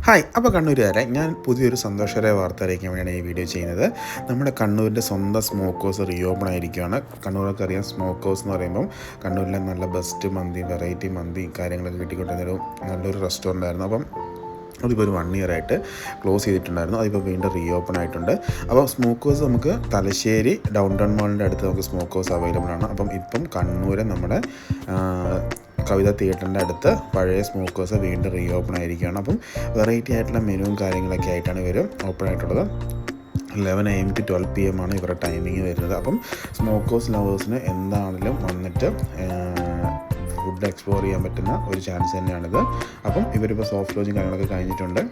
Hi, അപ്പോൾ കണ്ണൂരുകാരെ, ഞാൻ പുതിയൊരു സന്തോഷകരമായ വാർത്ത അറിയിക്കാൻ വേണ്ടിയാണ് ഈ വീഡിയോ ചെയ്യുന്നത്. നമ്മുടെ കണ്ണൂരിൻ്റെ സ്വന്തം സ്മോക്ക് ഹൗസ് റീഓപ്പൺ ആയിരിക്കുകയാണ്. കണ്ണൂരൊക്കെ അറിയാം, സ്മോക്ക് ഹൗസ് എന്ന് പറയുമ്പം കണ്ണൂരിലെ നല്ല ബെസ്റ്റ് മന്തി, വെറൈറ്റി മന്തി കാര്യങ്ങളൊക്കെ കിട്ടിക്കൊണ്ടിരുന്നൊരു നല്ലൊരു റെസ്റ്റോറൻ്റ് ആയിരുന്നു. അപ്പം അതിപ്പോൾ ഒരു 1 year ആയിട്ട് ക്ലോസ് ചെയ്തിട്ടുണ്ടായിരുന്നു. അതിപ്പോൾ വീണ്ടും റീഓപ്പൺ ആയിട്ടുണ്ട്. അപ്പോൾ സ്മോക്ക് ഹൗസ് നമുക്ക് തലശ്ശേരി ഡൗൺ ടൗൺ മാളിൻ്റെ അടുത്ത് നമുക്ക് സ്മോക്ക് ഹൗസ് അവൈലബിൾ ആണ്. അപ്പം ഇപ്പം കണ്ണൂർ നമ്മുടെ കവിത തിയേറ്ററിൻ്റെ അടുത്ത് പഴയ സ്മോക്ക് ഹൗസ് വീണ്ടും റീഓപ്പൺ ആയിരിക്കുകയാണ്. അപ്പം വെറൈറ്റി ആയിട്ടുള്ള മെനുവും കാര്യങ്ങളൊക്കെ ആയിട്ടാണ് ഇവർ ഓപ്പൺ ആയിട്ടുള്ളത്. 11 AM to 12 PM ആണ് ഇവരുടെ ടൈമിങ് വരുന്നത്. അപ്പം സ്മോക്ക് ഹൗസ് ലവേഴ്സിന് എന്താണെങ്കിലും വന്നിട്ട് ഫുഡ് എക്സ്പ്ലോർ ചെയ്യാൻ പറ്റുന്ന ഒരു ചാൻസ് തന്നെയാണിത്. അപ്പം ഇവരിപ്പോൾ സോഫ്റ്റ് ലോഞ്ചും കാര്യങ്ങളൊക്കെ കഴിഞ്ഞിട്ടുണ്ട്.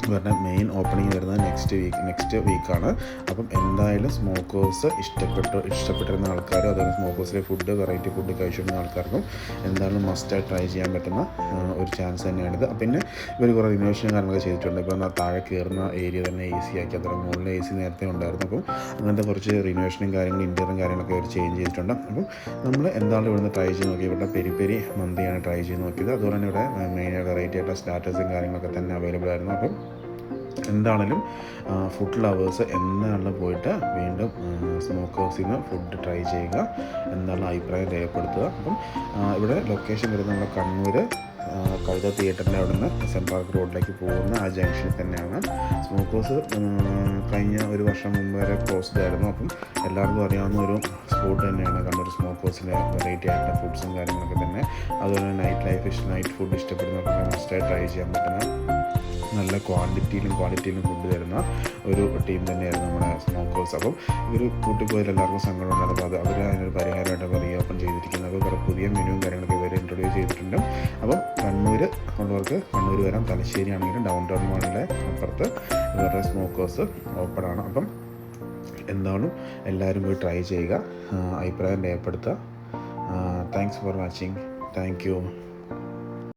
ഇവരുടെ മെയിൻ ഓപ്പണിങ് വരുന്നത് നെക്സ്റ്റ് വീക്കാണ്. അപ്പം എന്തായാലും സ്മോക്ക് ഹൗസ് ഇഷ്ടപ്പെട്ടിരുന്ന ആൾക്കാരും അതുപോലെ സ്മോക്ക് ഹൗസിലെ ഫുഡ് വെറൈറ്റി ഫുഡ് കഴിച്ചിരുന്ന ആൾക്കാർക്കും എന്തായാലും മസ്റ്റായി ട്രൈ ചെയ്യാൻ പറ്റുന്ന ഒരു ചാൻസ് തന്നെയാണിത്. പിന്നെ ഇവർ കുറേ റിനോവേഷനും കാര്യങ്ങളൊക്കെ ചെയ്തിട്ടുണ്ട്. ഇപ്പോൾ താഴെ കയറുന്ന ഏരിയ തന്നെ AC ആക്കി, അത്ര മുകളിൽ AC നേരത്തെ ഉണ്ടായിരുന്നു. അപ്പം അങ്ങനത്തെ കുറച്ച് റിനോവേഷനും കാര്യങ്ങളും ഇൻറ്റീരിയറും കാര്യങ്ങളൊക്കെ അവർ ചേഞ്ച് ചെയ്തിട്ടുണ്ട്. അപ്പം നമ്മൾ എന്തായാലും ഇവിടുന്ന് ട്രൈ ചെയ്ത് നോക്കി. ഇവരുടെ പെരി മന്തിയാണ് ട്രൈ ചെയ്ത് നോക്കിയത്. അതുപോലെ തന്നെ ഇവിടെ മെയിൻ വെറൈറ്റി ആയിട്ടുള്ള സ്റ്റാർട്ടേഴ്സും കാര്യങ്ങളൊക്കെ തന്നെ അവൈലബിൾ ആയിരുന്നു. അപ്പം എന്താണെങ്കിലും ഫുഡ് ലവേഴ്സ് എന്താണെങ്കിലും പോയിട്ട് വീണ്ടും സ്മോക്ക് ഹൗസിൽ നിന്ന് ഫുഡ് ട്രൈ ചെയ്യുക, എന്താണെങ്കിലും അഭിപ്രായം രേഖപ്പെടുത്തുക. അപ്പം ഇവിടെ ലൊക്കേഷൻ വരുന്നത് നമ്മുടെ കണ്ണൂർ കവിത തിയേറ്ററിൻ്റെ അവിടെ നിന്ന് സെൻട്രൽ പാർക്ക് റോഡിലേക്ക് പോകുന്ന ആ ജംഗ്ഷനിൽ തന്നെയാണ്. സ്മോക്ക് ഹൗസ് കഴിഞ്ഞ ഒരു വർഷം മുമ്പ് വരെ ക്ലോസ്ഡ് ആയിരുന്നു. അപ്പം എല്ലാവർക്കും അറിയാവുന്ന ഒരു സ്പോട്ട് തന്നെയാണ് കണ്ണൂർ സ്മോക്ക് ഹൗസിലെ വെറൈറ്റി ആയിട്ടുള്ള ഫുഡ്സും കാര്യങ്ങളൊക്കെ തന്നെ. അതുപോലെ നൈറ്റ് ഫുഡ് ഇഷ്ടപ്പെടുന്നവർക്ക് മസ്റ്റായി ട്രൈ ചെയ്യാൻ പറ്റുന്ന നല്ല ക്വാണ്ടിറ്റിയിലും ഫുഡ് തരുന്ന ഒരു ടീം തന്നെയായിരുന്നു നമ്മുടെ സ്മോക്ക് ഹൗസ്. അപ്പം ഇവർ കൂട്ടിപ്പോയാൽ എല്ലാവർക്കും സങ്കടം ഉണ്ടായിരുന്നു. അപ്പോൾ അവർ അതിനൊരു പരിഹാരമായിട്ട് റീഓപ്പൺ ചെയ്തിരിക്കുന്നത്. കുറേ പുതിയ മെനുവും കാര്യങ്ങളൊക്കെ ഇവർ ഇൻട്രൊഡ്യൂസ് ചെയ്തിട്ടുണ്ട്. അപ്പം കണ്ണൂർ ഉള്ളവർക്ക് കണ്ണൂർ വരാം. തലശ്ശേരി ആണെങ്കിലും ഡൗൺ ടൗൺ മാളിലെ അപ്പുറത്ത് ഇവരുടെ സ്മോക്ക് ഹൗസ് ഓപ്പൺ ആണ്. അപ്പം എന്തായാലും എല്ലാവരും പോയി ട്രൈ ചെയ്യുക, അഭിപ്രായം രേഖപ്പെടുത്തുക. Thanks for watching. Thank you.